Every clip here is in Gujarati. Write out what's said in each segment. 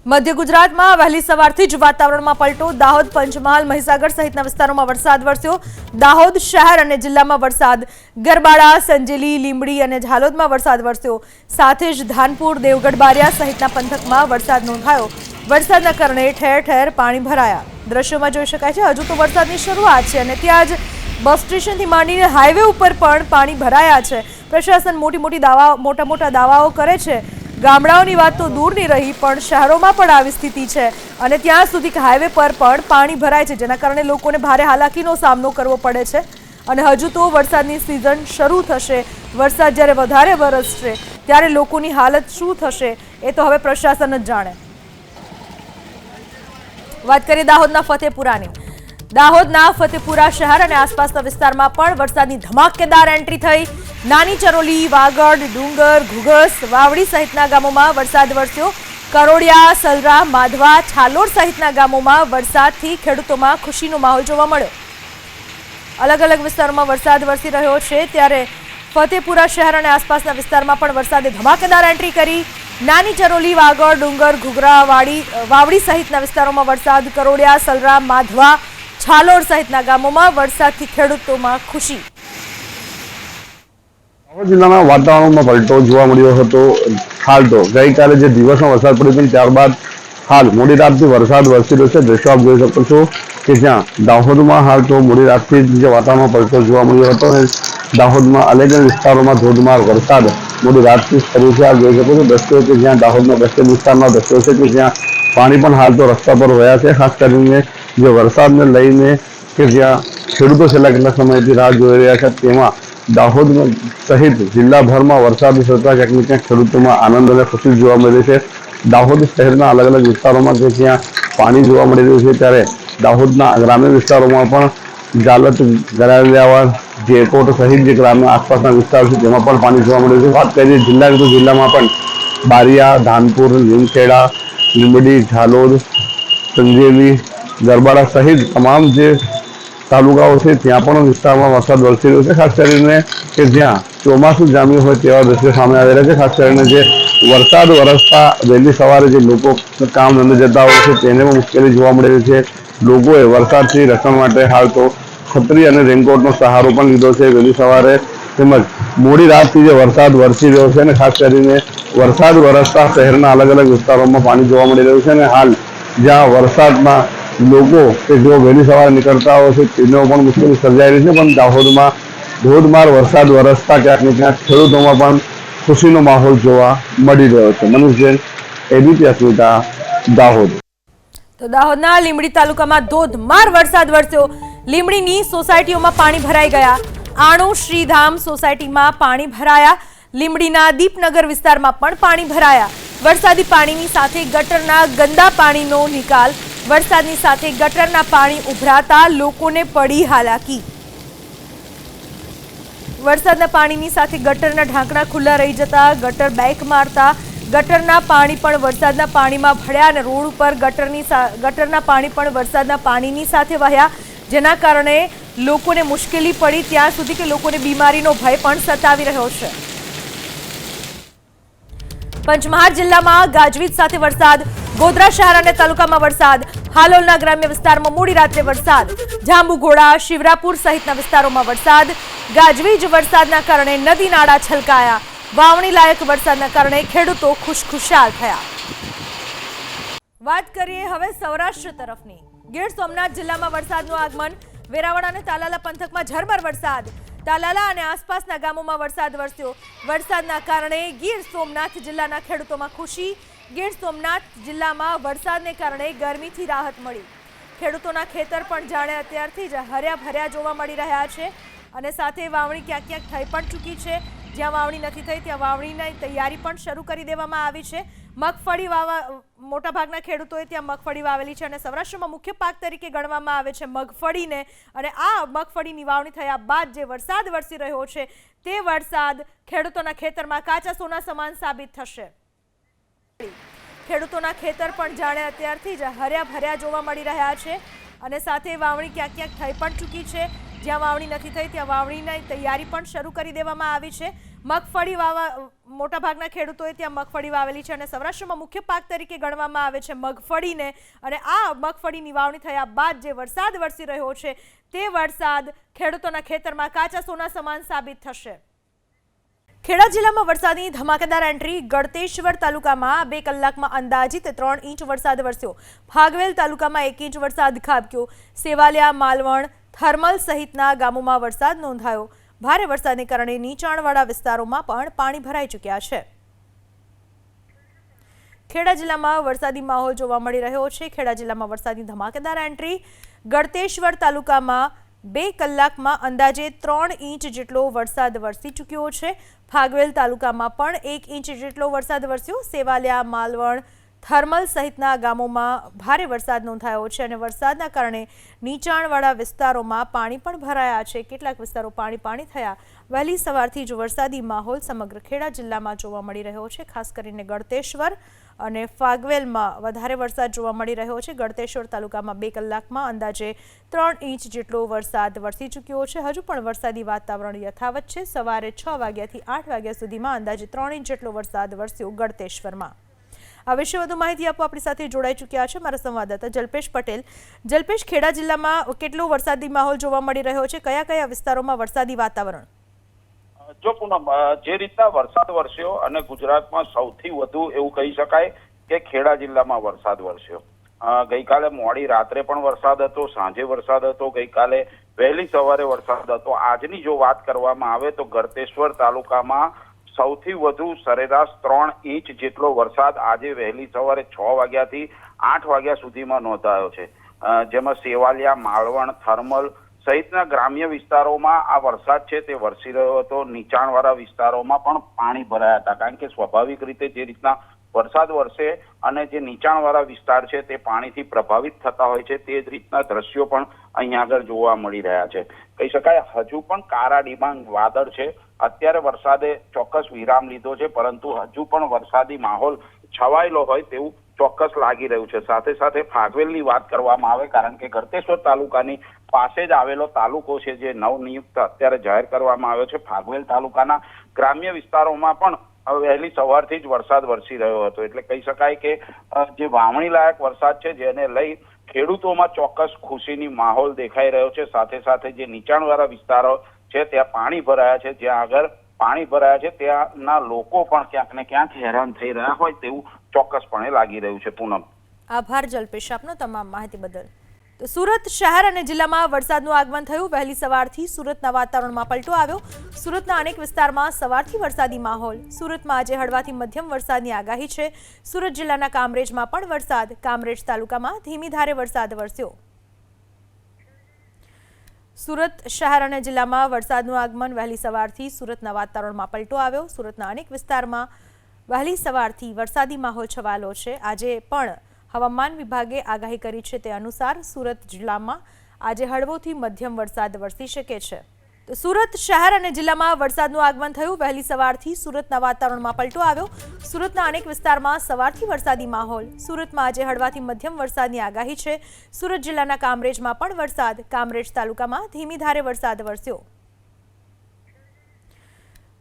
मध्य गुजरात में वहेली सवारथी ज वातावरण में पलटो। दाहोद, पंचमहाल, महिसागर सहित विस्तारों में वरसाद वरस्यो। दाहोद शहर और जिला में वरसाद, गरबाड़ा, संजेली, लींबड़ी और झालोद में वरसाद वरस्यो। साथ ज धानपुर, देवगढ़, बारिया सहित पंथक में वरसाद नोंधायो। वरसादना कारणे ठेर ठेर पाणी भराया। दृश्यों में जोई शकाय छे हजू तो वरसादनी शरूआत छे अने त्यां ज बस स्टेशन थी मांडीने हाईवे पर पण पाणी भराया छे। प्रशासन मोटा मोटा दावाओ करे छे। गामडाओनी वात तो दूर नहीं रही पण शहरों में पण आवी स्थिति छे अने त्यां सुधी हाईवे पर पण पाणी भराय छे, जेना कारणे लोकोने भारे हालाकीनो सामनो करवो पड़े छे। अने हजू तो वरसादनी सीजन शरू थशे। वरसाद ज्यारे वधारे वरसशे त्यारे लोकोनी हालत शुं थशे ए तो हवे प्रशासन ज जाणे। बात करिए दाहोदना फतेपुरानी। दाहोदना फतेपुरा शहर और आसपासना विस्तारमां पण वरसादनी धमाकेदार एंट्री थई। नानी चरोली, वागड़, डूंगर, घुगस, वावड़ी सहितना गामोमां वरसाद वरस्यो। करोड़िया, सलरा, माधवा, छालोर सहितना गामोमां वरसादथी खेडूतोमां खुशीनो माहोल जोवा मळ्यो। अलग अलग विस्तारोमां वरसाद वरसी रह्यो छे त्यारे फतेपुरा शहर और आसपासना विस्तारमां पण वरसादे धमाकेदार एंट्री करी। नानी चरोली, वागड़, डूंगर, घुगरा, वावड़ी सहितना विस्तारोमां वरसाद। करोड़िया, सलरा, माधवा, छालोर सहितना गामोमां वरसादथी खेडूतोमां खुशी। દાહોદ જિલ્લાના વાતાવરણમાં પલટો જોવા મળ્યો હતો। હાલ તો ગઈકાલે જે દિવસમાં વરસાદ પડ્યો હતો ત્યારબાદ હાલ મોડી રાતથી વરસાદ વરસી રહ્યો છે। દ્રશ્યો આપ જોઈ શકો છો કે જ્યાં દાહોદમાં હાલ તો મોડી રાતથી જે વાતાવરણમાં પલટો જોવા મળ્યો હતો અને દાહોદમાં અલગ અલગ વિસ્તારોમાં ધોધમાર વરસાદ મોડી રાતથી શરૂ છે। આપ જોઈ શકો છો દ્રશ્યો કે જ્યાં દાહોદના બસ સ્ટેન્ડ વિસ્તારના દ્રશ્યો છે કે જ્યાં પાણી પણ હાલ તો રસ્તા પર વહ્યા છે। ખાસ કરીને જે વરસાદને લઈને કે જ્યાં ખેડૂતો છેલ્લા કેટલાક સમયથી રાહ જોઈ રહ્યા છે તેમાં दाहोद सहित जिल्लाभर में वरसाद थता क्यांक ने क्यांक खेडूतों आनंद और खुशी जोवा मळे छे। दाहोद शहरना अलग अलग विस्तारों में ज्यां पाणी जोवा मळी रह्युं छे त्यारे दाहोदना ग्राम्य विस्तारों में पण जालत, गरालियावाड़, जेकोट सहित जे ग्राम्य आसपासना विस्तार छे तेमां पण पाणी जोवा मळ्युं छे। वात करीए जिल्ला तो जिल्लामां पण बारिया, धानपुर, लीमखेड़ा, लींबड़ी, झालोद, संजेली, गरबाड़ा सहित तमाम जे तालुकाओं से त्यां पण विस्तारमां वरसाद वरसी रह्यो छे। खास करीने के ज्यां ચોમાસું જામ્યું હોય તેવા દ્રશ્યો સામે આવી રહ્યા છે। ખાસ કરીને જે વરસાદ વરસતા વહેલી સવારે જે લોકો કામ ધંધે જતા હોય છે તેને પણ મુશ્કેલી જોવા મળી રહી છે। લોકોએ વરસાદથી રક્ષણ માટે હાલ તો છત્રી અને રેનકોટનો સહારો પણ લીધો છે। વહેલી સવારે તેમજ મોડી રાતથી જે વરસાદ વરસી રહ્યો છે અને ખાસ કરીને વરસાદ વરસતા શહેરના અલગ અલગ વિસ્તારોમાં પાણી જોવા મળી રહ્યું છે અને હાલ જ્યાં વરસાદમાં લોકો કે જો વહેલી સવારે નીકળતા હોય છે તેનો પણ મુશ્કેલી સર્જાઈ રહી છે પણ દાહોદમાં ધોધમાર વરસાદ વરસતા ક્યાંક ને ક્યાંક ખેડૂતોમાં પણ ખુશીનો માહોલ જોવા મળી રહ્યો છે। મનીષ જૈન, એબીપી અસ્મિતા, દાહોદ। તો દાહોદના લીંબડી તાલુકામાં ધોધમાર વરસાદ વરસ્યો। લીંબડીની સોસાયટીઓમાં પાણી ભરાઈ ગયા। આણુ શ્રીધામ સોસાયટીમાં પાણી ભરાયા। લીંબડીના દીપનગર વિસ્તારમાં પણ પાણી ભરાયા। વરસાદી પાણીની સાથે ગટરના ગંદા પાણીનો નિકાલ। વરસાદની સાથે ગટરના પાણી ઉભરાતા લોકોને પડી હાલાકી। વરસાદના પાણીની સાથે ગટરના ઢાંકણા ખુલ્લા રહી જતા ગટર બેક મારતા ગટરના પાણી પણ વરસાદના પાણીમાં ભળ્યા અને રોડ ઉપર ગટરના પાણી પણ વરસાદના પાણીની સાથે વહ્યા, જેના કારણે લોકોને મુશ્કેલી પડી ત્યાં સુધી કે લોકોને બીમારીનો ભય પણ સતાવી રહ્યો છે। પંચમહાલ જિલ્લામાં ગાજવીજ સાથે વરસાદ। ગોધરા શહેર અને તાલુકામાં વરસાદ। હાલોલના ગ્રામ્ય વિસ્તારમાં મોડી રાત્રે વરસાદ। જાંબુઘોડા, શિવરાપુર સહિતના વિસ્તારોમાં વરસાદ। ગાજવીજ વરસાદના કારણે નદી નાળા છલકાયા। વાવણી લાયક વરસાદના કારણે ખેડૂતો ખુશખુશાલ થયા। વાત કરીએ હવે સૌરાષ્ટ્ર તરફની। ગીર સોમનાથ જિલ્લામાં વરસાદનું આગમન। વેરાવળ અને તાલાલા પંથકમાં ઝરમર વરસાદ। તાલાલા અને આસપાસના ગામોમાં વરસાદ વરસ્યો। વરસાદના કારણે ગીર સોમનાથ જિલ્લાના ખેડૂતોમાં ખુશી। ગીર સોમનાથ જિલ્લામાં વરસાદને કારણે ગરમીથી રાહત મળી। ખેડૂતોના ખેતર પણ જાણે અત્યારથી જ હર્યા ભર્યા જોવા મળી રહ્યા છે અને સાથે વાવણી ક્યાંક ક્યાંક થઈ પણ ચૂકી છે। જ્યાં વાવણી નથી થઈ ત્યાં વાવણીની તૈયારી પણ શરૂ કરી દેવામાં આવી છે। મગફળી મોટાભાગના ખેડૂતોએ ત્યાં મગફળી વાવેલી છે અને સૌરાષ્ટ્રમાં મુખ્ય પાક તરીકે ગણવામાં આવે છે મગફળીને અને આ મગફળીની વાવણી થયા બાદ જે વરસાદ વરસી રહ્યો છે તે વરસાદ ખેડૂતોના ખેતરમાં કાચા સોના સમાન સાબિત થશે। ખેડૂતોના ખેતર પણ જાણે અત્યારથી જ હર્યા ભર્યા જોવા મળી રહ્યા છે અને સાથે વાવણી ક્યાંક ક્યાંક થઈ પણ ચૂકી છે। જ્યાં વાવણી નથી થઈ ત્યાં વાવણીની તૈયારી પણ શરૂ કરી દેવામાં આવી છે। મગફળી મોટાભાગના ખેડૂતોએ ત્યાં મગફળી વાવેલી છે અને સૌરાષ્ટ્રમાં મુખ્ય પાક તરીકે ગણવામાં આવે છે મગફળીને. અને આ મગફળીની વાવણી થયા બાદ જે વરસાદ વરસી રહ્યો છે તે વરસાદ ખેડૂતોના ખેતરમાં કાચા સોના સમાન સાબિત થશે. ખેડા જિલ્લામાં વરસાદની ધમાકેદાર એન્ટ્રી. ગળતેશ્વર તાલુકામાં 2 કલાકમાં અંદાજિત 3 ઇંચ વરસાદ વરસ્યો. ફાગવેલ તાલુકામાં 1 ઇંચ વરસાદ ખાબક્યો. સેવાલિયા, માલવણ, થર્મલ સહિતના ગામોમાં વરસાદ નોંધાયો. ભારે વરસાદને કારણે નીચાણવાળા વિસ્તારોમાં પણ પાણી ભરાઈ ચૂક્યા છે. ખેડા જિલ્લામાં વરસાદી માહોલ જોવા મળી રહ્યો છે. ખેડા જિલ્લામાં વરસાદની ધમાકેદાર એન્ટ્રી. ગળતેશ્વર તાલુકામાં 2 કલાકમાં અંદાજે 3 ઇંચ જેટલો વરસાદ વરસી ચૂક્યો છે. ફાગવેલ તાલુકામાં પણ 1 ઇંચ જેટલો વરસાદ વરસ્યો. સેવાલિયા, માલવણ, થર્મલ સહિતના ગામોમાં ભારે વરસાદ નોંધાયો છે અને વરસાદના કારણે નીચાણવાળા વિસ્તારોમાં પાણી પણ ભરાયા છે. કેટલાક વિસ્તારો પાણી થયા. વહેલી સવારથી જ વરસાદી માહોલ સમગ્ર ખેડા જિલ્લામાં જોવા મળી રહ્યો છે. ખાસ કરીને ગળતેશ્વર અને ફાગવેલમાં વધારે વરસાદ જોવા મળી રહ્યો છે. ગળતેશ્વર તાલુકામાં 2 કલાકમાં અંદાજે 3 ઇંચ જેટલો વરસાદ વરસી ચૂક્યો છે. હજુ પણ વરસાદી વાતાવરણ યથાવત છે. સવારે 6 વાગ્યાથી 8 વાગ્યા સુધીમાં અંદાજે 3 ઇંચ જેટલો વરસાદ વરસ્યો ગળતેશ્વરમાં. આ વિશે વધુ માહિતી આપવા આપણી સાથે જોડાઈ ચૂક્યા છે મારા સંવાદદાતા જલ્પેશ પટેલ. જલ્પેશ, ખેડા જિલ્લામાં કેટલો વરસાદી માહોલ જોવા મળી રહ્યો છે? કયા કયા વિસ્તારોમાં વરસાદી વાતાવરણ? જો પૂનમ, જે રીતના વરસાદ વરસ્યો અને ગુજરાતમાં સૌથી વધુ એવું કહી શકાય કે ખેડા જિલ્લામાં વરસાદ વરસ્યો. ગઈકાલે મોડી રાત્રે પણ વરસાદ હતો, સાંજે વરસાદ હતો, ગઈકાલે વહેલી સવારે વરસાદ હતો. આજની જો વાત કરવામાં આવે તો ગળતેશ્વર તાલુકામાં સૌથી વધુ સરેરાશ 3 ઇંચ જેટલો વરસાદ આજે વહેલી સવારે 6 વાગ્યાથી 8 વાગ્યા સુધીમાં નોંધાયો છે. જેમાં સેવાલિયા, માલવણ, થર્મલ સહિતના ગ્રામ્ય વિસ્તારોમાં આ વરસાદ છે તે વરસી રહ્યો હતો. નીચાણવાળા વિસ્તારોમાં પણ પાણી ભરાયા હતા, કારણ કે સ્વાભાવિક રીતે જે રીતના વરસાદ વરસે અને જે નીચાણવાળા વિસ્તાર છે તે પાણીથી પ્રભાવિત થતા હોય છે તે જ રીતના દ્રશ્યો પણ અહીંયા આગળ જોવા મળી રહ્યા છે. કહી શકાય હજુ પણ કાળા ડિબાંગ વાદળ છે. અત્યારે વરસાદે ચોક્કસ વિરામ લીધો છે, પરંતુ હજુ પણ વરસાદી માહોલ છવાયેલો હોય તેવું ચોક્કસ લાગી રહ્યું છે. સાથે સાથે ફાગવેલની વાત કરવામાં આવે, કારણ કે ગળતેશ્વર તાલુકાની પાસે જ આવેલો તાલુકો છે જે નવનિયુક્ત અત્યારે જાહેર કરવામાં આવ્યો છે. ફાગવેલ તાલુકાના ગ્રામ્ય વિસ્તારોમાં પણ વહેલી સવારથી જ વરસાદ વરસી રહ્યો હતો. એટલે કહી શકાય કે જે વાવણી લાયક વરસાદ છે જેને લઈ ખેડૂતોમાં ચોક્કસ ખુશીની માહોલ દેખાઈ રહ્યો છે. સાથે સાથે જે નીચાણવાળા વિસ્તારો છે ત્યાં પાણી ભરાયા છે, જ્યાં આગળ પાણી ભરાયા છે ત્યાંના લોકો પણ ક્યાંક ને ક્યાંક હેરાન થઈ રહ્યા હોય તેવું ચોક્કસપણે લાગી રહ્યું છે. પૂનમ, આભાર જલ્પેશ આપનો તમામ માહિતી બદલ. તો સુરત શહેર અને જિલ્લામાં વરસાદનું આગમન થયું. વહેલી સવારથી સુરતના વાતાવરણમાં પલટો આવ્યો. સુરતના અનેક વિસ્તારમાં સવારથી વરસાદી માહોલ. સુરતમાં આજે હળવાથી મધ્યમ વરસાદની આગાહી છે. સુરત જિલ્લાના કામરેજમાં પણ વરસાદ. કામરેજ તાલુકામાં ધીમી ધારે વરસાદ વરસ્યો. સુરત શહેર અને જિલ્લામાં વરસાદનું આગમન. વહેલી સવારથી સુરતના વાતાવરણમાં પલટો આવ્યો. સુરતના અનેક વિસ્તારમાં વહેલી સવારથી વરસાદી માહોલ છવાયેલો છે. આજે પણ હવામાન વિભાગે આગાહી કરી છે તે અનુસાર સુરત જિલ્લામાં આજે હળવોથી મધ્યમ વરસાદ વરસી શકે છે. તો સુરત શહેર અને જિલ્લામાં વરસાદનું આગમન થયું. વહેલી સવારથી સુરતના વાતાવરણમાં પલટો આવ્યો. સુરતના અનેક વિસ્તારમાં સવારથી વરસાદી માહોલ. સુરતમાં આજે હળવાથી મધ્યમ વરસાદની આગાહી છે. સુરત જિલ્લાના કામરેજમાં પણ વરસાદ. કામરેજ તાલુકામાં ધીમી ધારે વરસાદ વરસ્યો.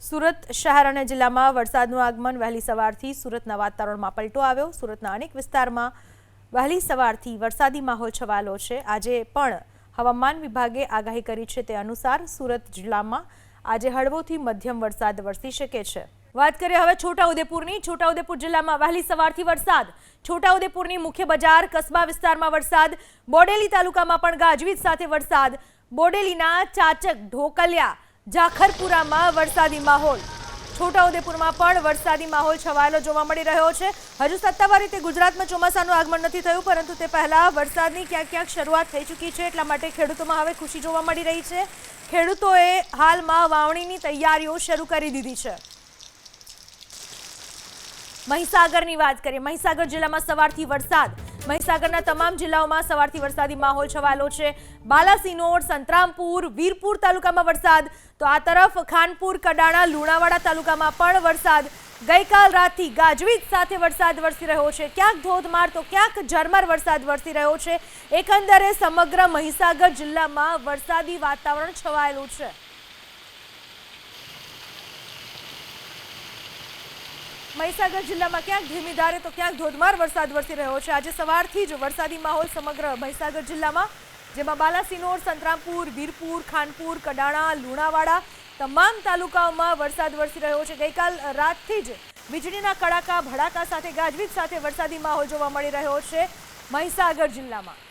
સુરત શહેર અને જિલ્લામાં વરસાદનું આગમન. વહેલી સવારથી સુરતના વાતાવરણમાં પલટો આવ્યો. સુરતના અનેક વિસ્તારમાં વહેલી સવારથી વરસાદી માહોલ છવાયેલો છે. આજે પણ હવામાન વિભાગે આગાહી કરી છે તે અનુસાર સુરત જિલ્લામાં આજે હળવોથી મધ્યમ વરસાદ વરસી શકે છે. વાત કરીએ હવે છોટાઉદેપુરની. છોટાઉદેપુર જિલ્લામાં વહેલી સવારથી વરસાદ. છોટાઉદેપુરની મુખ્ય બજાર, કસ્બા વિસ્તારમાં વરસાદ. બોડેલી તાલુકામાં પણ ગાજવીજ સાથે વરસાદ. બોડેલીના ચાચક, ઢોકલિયા, જાખરપુરામાં વરસાદી માહોલ. છોટાઉદેપુરમાં પણ વરસાદી માહોલ છવાયેલો જોવા મળી રહ્યો છે. હજુ સત્તાવાર રીતે ગુજરાતમાં ચોમાસાનું આગમન નથી થયું, પરંતુ તે પહેલા વરસાદની ક્યાંક શરૂઆત થઈ ચૂકી છે. એટલા માટે ખેડૂતોમાં હવે ખુશી જોવા મળી રહી છે. ખેડૂતોએ હાલમાં વાવણીની તૈયારીઓ શરૂ કરી દીધી છે. મહીસાગરની વાત કરીએ. મહીસાગર જિલ્લામાં સવારથી વરસાદ. મહીસાગરના તમામ જિલ્લાઓમાં સવારથી વરસાદી માહોલ છવાયેલો છે. બાલાસિનોર, સંતરામપુર, વીરપુર તાલુકામાં વરસાદ. તો આ તરફ ખાનપુર, કડાણા, લુણાવાડા તાલુકામાં પણ વરસાદ. ગઈકાલ રાતથી ગાજવીજ સાથે વરસાદ વરસી રહ્યો છે. ક્યાંક ધોધમાર તો ક્યાંક ઝરમર વરસાદ વરસી રહ્યો છે. એકંદરે સમગ્ર મહીસાગર જિલ્લામાં વરસાદી વાતાવરણ છવાયેલું છે. મહીસાગર જિલ્લામાં ક્યાંક ધીમી ધારે તો ક્યાંક ધોધમાર વરસાદ વરસી રહ્યો છે। આજે સવારથી જ વરસાદી માહોલ સમગ્ર મહીસાગર જિલ્લામાં, જેમાં બાલાસિનોર, સંતરામપુર, વીરપુર, ખાનપુર, કડાણા, લુણાવાડા તમામ તાલુકાઓમાં વરસાદ વરસી રહ્યો છે। ગઈકાલ રાતથી જ વીજળીના કડાકા ભડાકા સાથે ગાજવીજ સાથે વરસાદી માહોલ જોવા મળી રહ્યો છે મહીસાગર જિલ્લામાં।